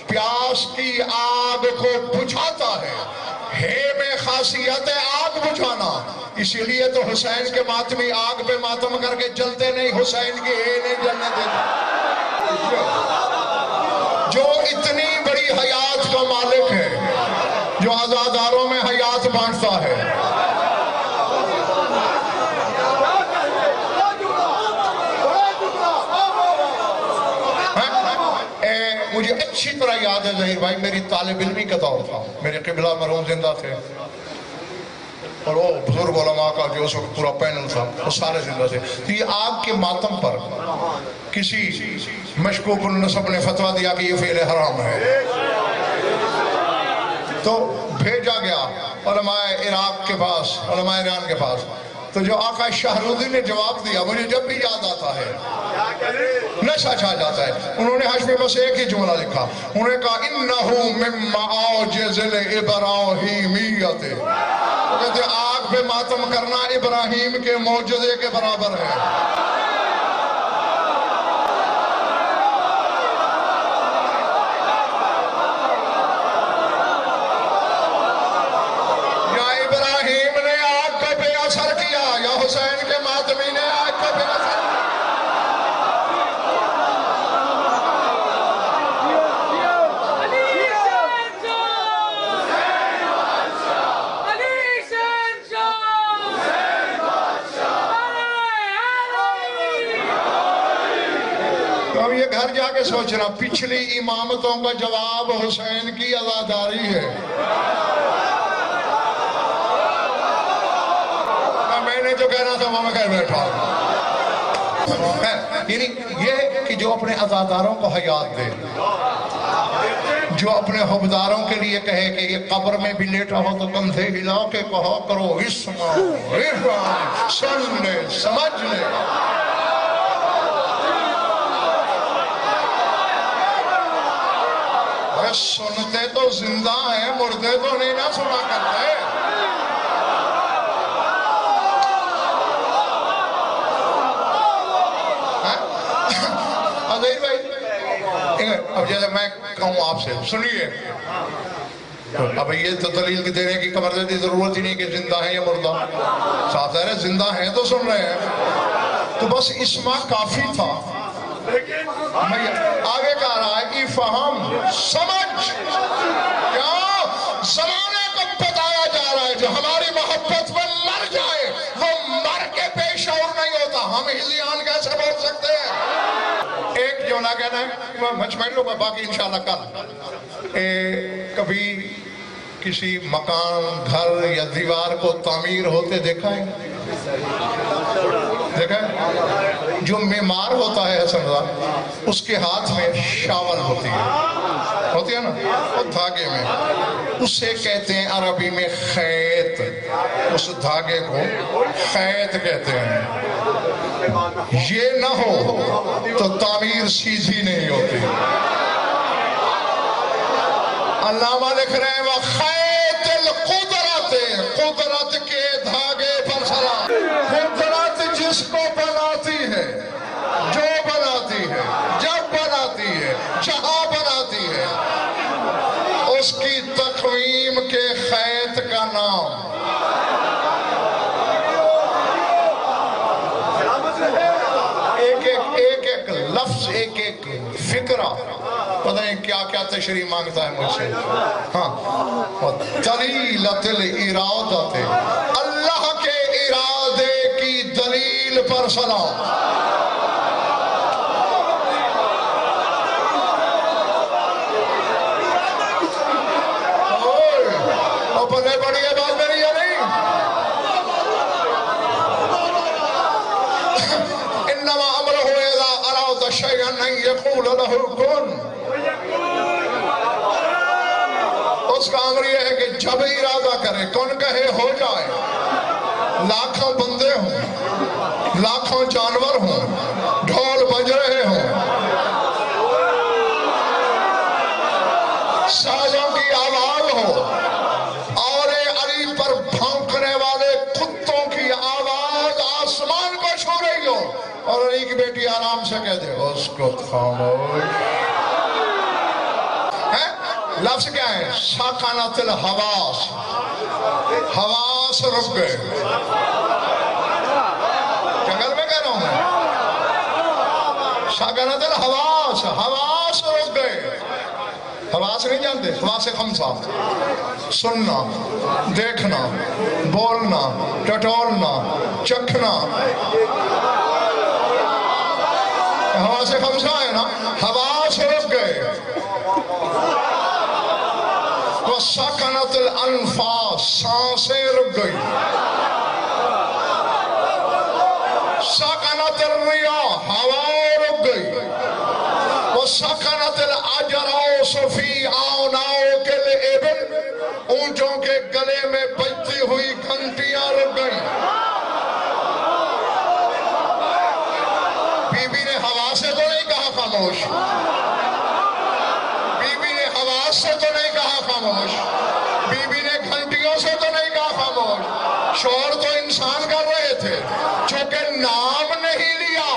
S1: پیاس کی آگ کو بجھاتا ہے. میں خاصیت ہے آگ بجھانا. اسی لیے تو حسین کے ماتمی آگ پہ ماتم کر کے جلتے نہیں، حسین کی نہیں جلنے دیتے. جو اتنی بڑی حیات کا مالک ہے، جو عزاداروں میں حیات بانٹتا ہے، مجھے اچھی طرح یاد ہے ظہیر بھائی، میری طالب علمی کا دور تھا، میرے قبلہ مرحوم زندہ تھے، اور وہ بزرگ علماء کا جو اس وقت پورا پینل تھا وہ سارے زندہ تھے. تو یہ آگ کے ماتم پر کسی مشکوک النسب نے فتویٰ دیا کہ یہ فعل حرام ہے، تو بھیجا گیا علماء عراق کے پاس، علماء ایران کے پاس. تو جو آقا شاہرودی نے جواب دیا مجھے جب بھی یاد آتا ہے نشہ چھا جاتا ہے. انہوں نے حج میں بس ایک ہی جملہ لکھا، انہوں نے کہا انہو من معاجز الابراہیمیت. وہ کہتے ہیں آگ پہ ماتم کرنا ابراہیم کے معجزے کے برابر ہے. یا ابراہیم نے آگ کا بے اثر کیا یا حسین کے ماتمی نے آگ کا بے اثر کیا. یہ گھر جا کے سوچنا، پچھلی امامتوں کا جواب حسین کی عزاداری ہے۔ میں نے جو کہنا تھا وہ میں کہہ بیٹھا۔ یعنی یہ کہ جو اپنے عزاداروں کو حیات دے، جو اپنے حبداروں کے لیے کہے کہ یہ قبر میں بھی لیٹا ہو تو کندھے ہلا کے کہا کرو اسمع افہم، سن لے سمجھ لے۔ سنتے تو زندہ ہیں، مردے تو نہیں نہ سنا کرتے۔ عزیز بھائی، اب جیسے میں کہوں آپ سے سنیے، اب یہ تو دلیل دینے کی خبر دیتی ضرورت ہی نہیں کہ زندہ ہیں یا مردہ، صاف ظاہر ہے زندہ ہیں تو سن رہے ہیں، تو بس اسمع کافی تھا۔ آگے کہہ رہا ہے افہم، سمجھ، کیا زمانے کو بتایا جا رہا ہے جو ہماری محبت میں مر جائے وہ مر کے پیش اور نہیں ہوتا۔ ہم ہلیان کیسے بول سکتے ہیں؟ ایک جو نہ کہنا ہے مجمع لو، باقی انشاءاللہ کل کبھی کسی مکان، گھر یا دیوار کو تعمیر ہوتے دیکھا ہے؟ دیکھا ہے؟ جو معمار ہوتا ہے حسن رضا، اس کے ہاتھ میں شاول ہوتی ہے نا، اور دھاگے میں، اسے کہتے ہیں عربی میں خیط، اس دھاگے کو خیط کہتے ہیں۔ یہ نہ ہو تو تعمیر سیدھی نہیں ہوتی۔ علامہ لکھ رہے ہیں وَخَيْتِ الْقُدْرَتِ، قدرت کے دھاگے پر سلام۔ قدرت جس کو بناتی ہے، جو بناتی ہے، جب بناتی ہے، جہاں بناتی ہے، اس کی تقویم کے خیط کا نام ایک لفظ، ایک فکرہ، پتہ نہیں کیا کیا تشریح مانگتا ہے مجھ سے۔ ہاں، دلیلۃ الارادۃ، اللہ کے ارادے کی دلیل پر سلام۔ اور بڑے بڑی ہے بات میری یا نہیں؟ انما امرہ اذا اراد شیئا ان یقول لہ کن۔ اس کا امر یہ ہے کہ جب ارادہ کرے کون کہے ہو جائے، لاکھوں بندے ہوں، لاکھوں جانور ہوں، ڈھول بج رہے ہوں، سازوں کی آواز ہو، اور علی پر بھونکنے والے کتوں کی آواز آسمان کو چھو رہی ہو، اور علی کی بیٹی آرام سے کہہ دے اس کو خاموش۔ لفظ کیا ہے؟ ساکنت الحواس، حواس رک گئے۔ جنگل میں کہہ رہا ہوں میں، ساکنت الحواس، حواس رک گئے۔ حواس نہیں جانتے؟ حواس خمسہ، سننا، دیکھنا، بولنا، ٹٹولنا، چکھنا، حواس خمسہ ہے نا، حواس رک گئے۔ وَسَكَنَتِ الْأَنفَاسِ، سانسیں رک گئی۔ سَكَنَتِ الرِّيَاحِ، ہوا رک گئی۔ وَسَكَنَتِ الْأَجْرَاسُ فِي أَعْنَاقِ الْإِبِلِ، اونٹوں کے گلے میں بجتی ہوئی گھنٹیاں رک گئیں۔ بی بی نے ہوا سے تو نہیں کہا خاموش، بی بی نے ہوا سے تو نہیں کہا خاموش، بی بی نے گھنٹیوں سے تو نہیں کہا خاموش، شور تو انسان کر رہے تھے، چونکہ نام نہیں لیا،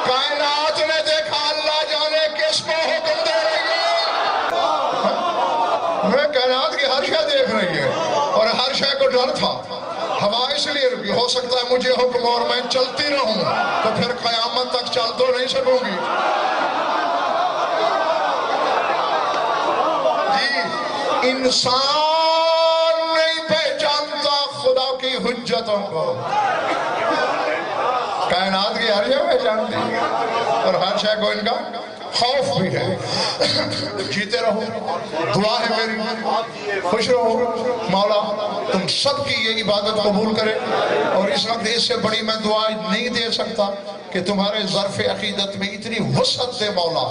S1: کائنات نے دیکھا اللہ جانے کس کو حکم دے رہی ہے۔ میں کائنات کی ہر شے دیکھ رہی ہے، اور ہر شے کو ڈر تھا۔ ہوا اس لیے رکی، ہو سکتا ہے مجھے حکم اور میں چلتی رہوں تو پھر قیامت تک چل تو نہیں سکوں گی۔ انسان نہیں پہچانتا خدا کی حجتوں کو، کائنات کی ہر جگہ جانتی ہے اور ہر شے کو ان کا خوف بھی ہے. جیتے رہو, دعا ہے میری, خوش رہو. مولا تم سب کی یہ عبادت قبول کرے, اور اس وقت اس سے بڑی میں دعا نہیں دے سکتا کہ تمہارے ظرف عقیدت میں اتنی وسعت دے مولا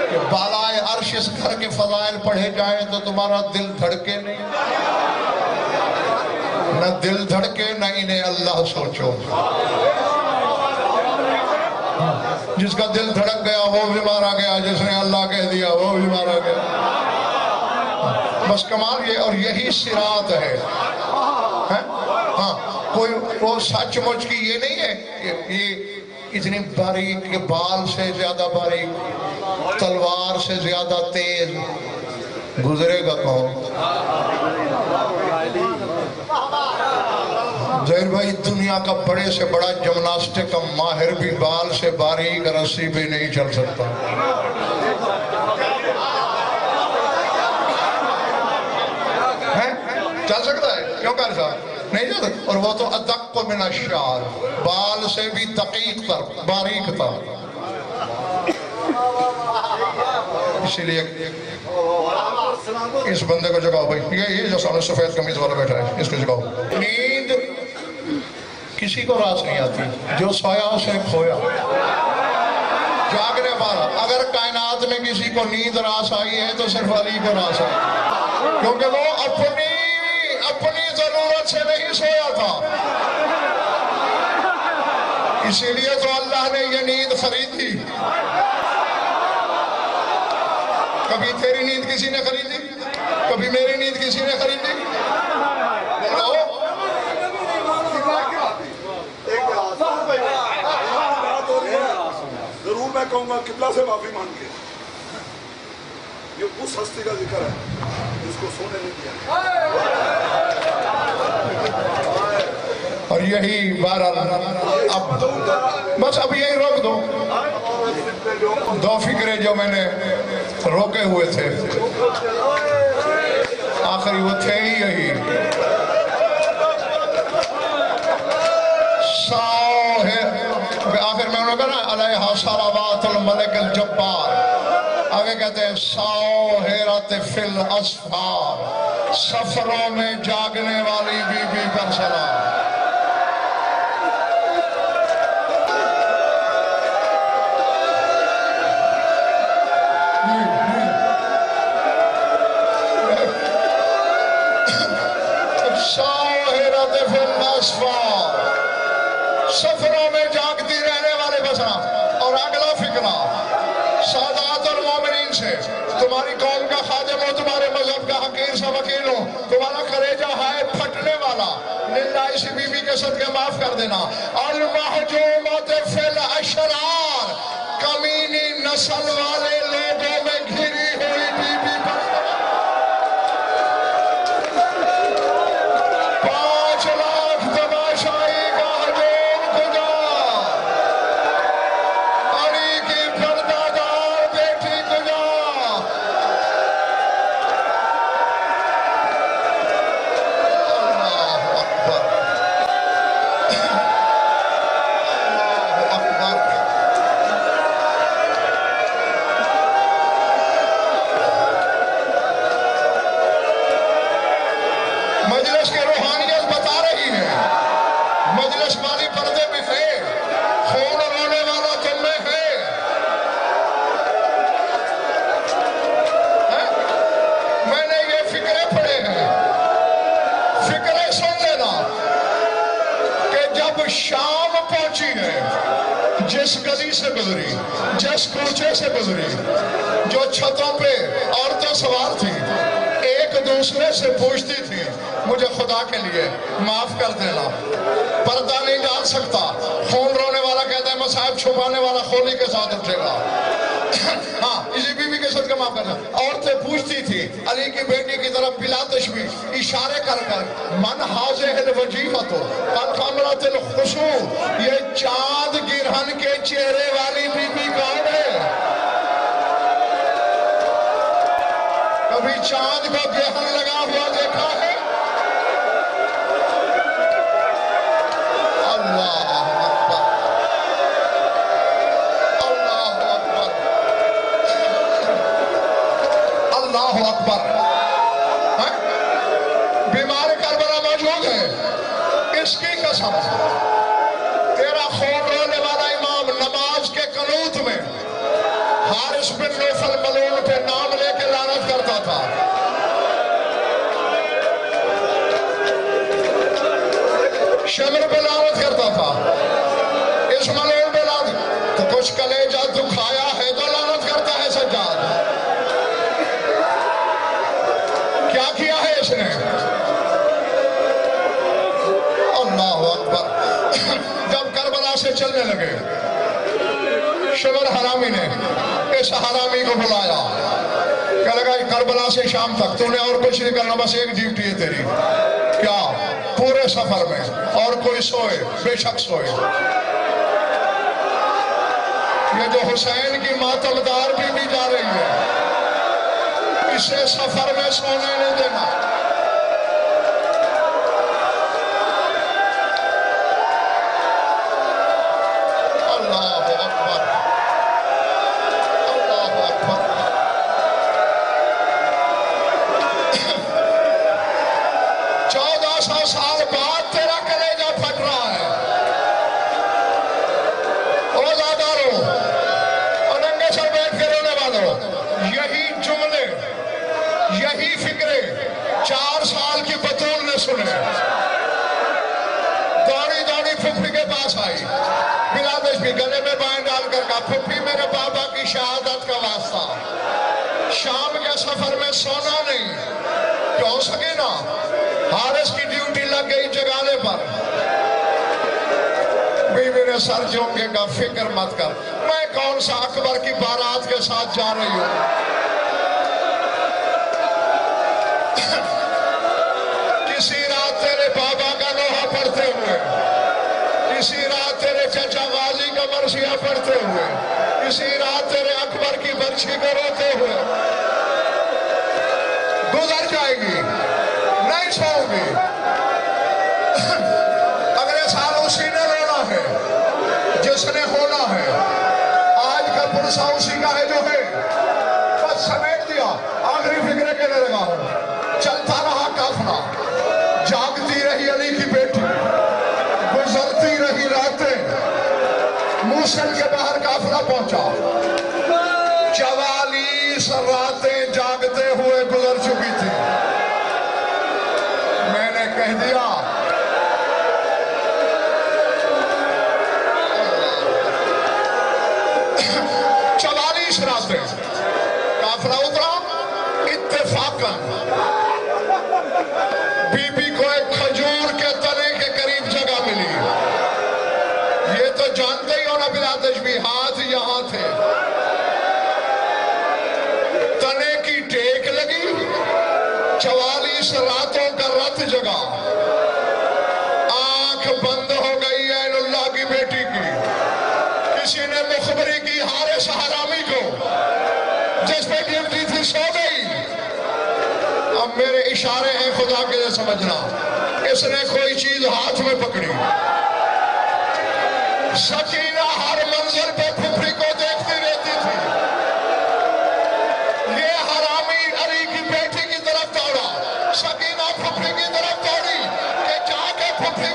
S1: کہ بالائے عرش اس گھر کے فضائل پڑھے جائیں تو تمہارا دل دھڑکے نہیں, نہ دل دھڑکے نہ انہیں اللہ سوچو. جس کا دل دھڑک گیا وہ بھی مارا گیا, جس نے اللہ کہہ دیا وہ بھی مارا گیا. بس کمال یہ, اور یہی صراط ہے. ہاں کوئی وہ سچ مچ کی یہ نہیں ہے یہ اتنی باریک کہ بال سے زیادہ باریک, تلوار سے زیادہ تیز گزرے گا کون؟ ظاہر بھائی دنیا کا بڑے سے بڑا جمناسٹک کا ماہر بھی بال سے باریک رسی بھی نہیں چل سکتا. چل سکتا ہے کیوں کر صاحب نہیں چل سکتا. اور وہ تو ادق من الشعر, بال سے بھی دقیق تر باریک تر. اسی لیے اس بندے کو جگاؤ بھائی, یہ جو سامنے سفید قمیض والا بیٹھا ہے اس کو جگاؤ. نیند کسی کو راس نہیں آتی, جو سویا اسے کھویا. جاگنے والا, اگر کائنات میں کسی کو نیند راس آئی ہے تو صرف علی کو راس آئی, کیونکہ وہ اپنی ضرورت سے نہیں سویا تھا. اسی لیے تو اللہ نے یہ نیند خریدی. کبھی تیری نیند کسی نے خریدی, کبھی میری نیند کسی نے خریدی.
S2: ضرور میں کہوں گا قبلہ سے معافی مانگ کے, یہ اس ہستی کا ذکر ہے جس کو سونے نہیں دیا.
S1: اور یہی بہرحال اب بس اب یہی روک دو. دو فکرے جو میں نے روکے ہوئے تھے آخری وہ تھے ہی یہی. آخر میں انہوں نے کہا نا علیہ صلوات الملک الجبار, آگے کہتے ہیں ساہرۃ فی الاسفار, سفروں میں جاگنے والی بی بی پر سلام. ساہرۃ فی الاسفار, سفروں میں جاگتی رہنے والے بسنا. اور اگلا فکرہ سادات المومنین سے, تمہاری قوم کا خادم ہو, تمہارے مذہب کا حقیر سا وکیل ہو, تمہارا کلیجہ ہے پھٹنے والا, للہ اسی بی بی کے صدقے معاف کر دینا. المحجومۃ فی الاشرار, کمینی نسل والے لوگوں میں گھری ہوئی بی بی پر 5 لاکھ تماشائی کا ہجوم کجا, علی کی پردہ دار بیٹی کجا. اللہ اکبر, اللہ اکبر. مجلس کے روحانیت بتا رہی ہے, مجلس والی پردے میں ہے, خون رونے والا تم میں ہے. میں نے یہ فکرے پڑھے ہیں, فکرے سن لینا کہ جب شام پہنچی ہے, جس گلی سے گزری, جس کوچے سے گزری, جو چھتوں پہ عورتیں سوار تھیں, ایک دوسرے سے پوچھتی تھی مجھے خدا کے لیے معاف کر دینا, پردہ نہیں ڈال سکتا. خون رونے والا کہتا ہے مصائب چھپانے والا خولی کے ساتھ اٹھے گا. ہاں اسی بی بی کے ساتھ معاف کرنا. عورتیں پوچھتی تھی علی کی بیٹی کی طرف بلا تشبیہ اشارے کر کر, من حاضر الوجیہۃ قد قمرت الخشوع, یہ چاند گرہن کے چہرے والی بی بی کون ہے؟ کبھی چاند کو گرہن لگا ہوا دیکھا ہے؟ اللہ شمر پہ لعنت کرتا تھا، اس ملعون پہ لعنت، تو کچھ کلیجہ دکھایا ہے تو لعنت کرتا ہے سجاد۔ کیا کیا ہے اس نے؟ اللہ اکبر۔ جب کربلا سے چلنے لگے، شمر حرامی نے اس حرامی کو بلایا کہ لگا کربلا سے شام تک تو نے اور کچھ نہیں کرنا، بس ایک ڈیوٹی ہے تیری۔ کیا؟ پورے سفر میں اور کوئی سوئے بے شک سوئے۔ یہ جو حسین کی ماتمدار بھی جا رہی ہے، اسے سفر میں سونے نہیں دینا۔ اللہ اکبر، اللہ اکبر۔ 1400 سال بعد تیرا کلیجہ پھٹ رہا ہے۔ روزاداروں اور ننگے سر بیٹھ کے رونے والوں، یہی جملے، یہی فکرے 4 سال کی بطول نے سنے۔ دوڑی دوڑی پھپھی کے پاس آئی، بلادش بھی گلے میں بائیں ڈال کر کہا، پھپھی میرے بابا کی شہادت کا واسطہ، شام کے سفر میں سونا نہیں، کہ ہو سکے نا حارث کی ڈیوٹی لگ گئی جگانے پر۔ بیوی نے سر جھونکے کا فکر مت کر، میں کون سا اکبر کی بارات کے ساتھ جا رہی ہوں۔ کسی رات تیرے بابا کا لوہا پڑھتے ہوئے، کسی رات تیرے چچا غازی کا مرثیہ پڑھتے ہوئے، کسی رات تیرے اکبر کی برچھی کو روتے ہوئے گزر جائے گی، نہیں سوؤں گی۔ اگلے سال اسی نے رونا ہے جس نے ہونا ہے، آج کا پرسہ اسی کا ہے جو ہے، بس سمیٹ دیا۔ آخری فکرے کہنے لگا ہوں، چلتا رہا قافلہ، جاگتی رہی علی کی بیٹی، گزرتی رہی راتیں، موصل کے باہر قافلہ پہنچا، 44 راتیں جاگتے ہوئے گزر چکی تھی۔ میں نے کہہ دیا 44 راتیں قافلہ اترا، اتفاقاً بی بی کو ایک کھجور کے تنے کے قریب جگہ ملی۔ یہ تو جانتے ہی ہونا بلادش بھی، ہاتھ یہاں تھے، تنے کی ٹیک لگی، 44 راتوں کا رت جگا، آنکھ بند ہو گئی عین اللہ کی بیٹی کی۔ کسی نے مخبری کی حارث حرامی کو، جس پہ ڈیوٹی تھی، سو گئی۔ اب میرے اشارے ہیں خدا کے لیے سمجھنا، اس نے کوئی چیز ہاتھ میں پکڑی۔ سکینہ ہر منظر پہ پھپھی کو دیکھتی رہتی تھی۔ یہ حرامی علی کی بیٹی کی طرف دوڑا، سکینہ پھپھی کی طرف دوڑی کہ جا کے پھپھی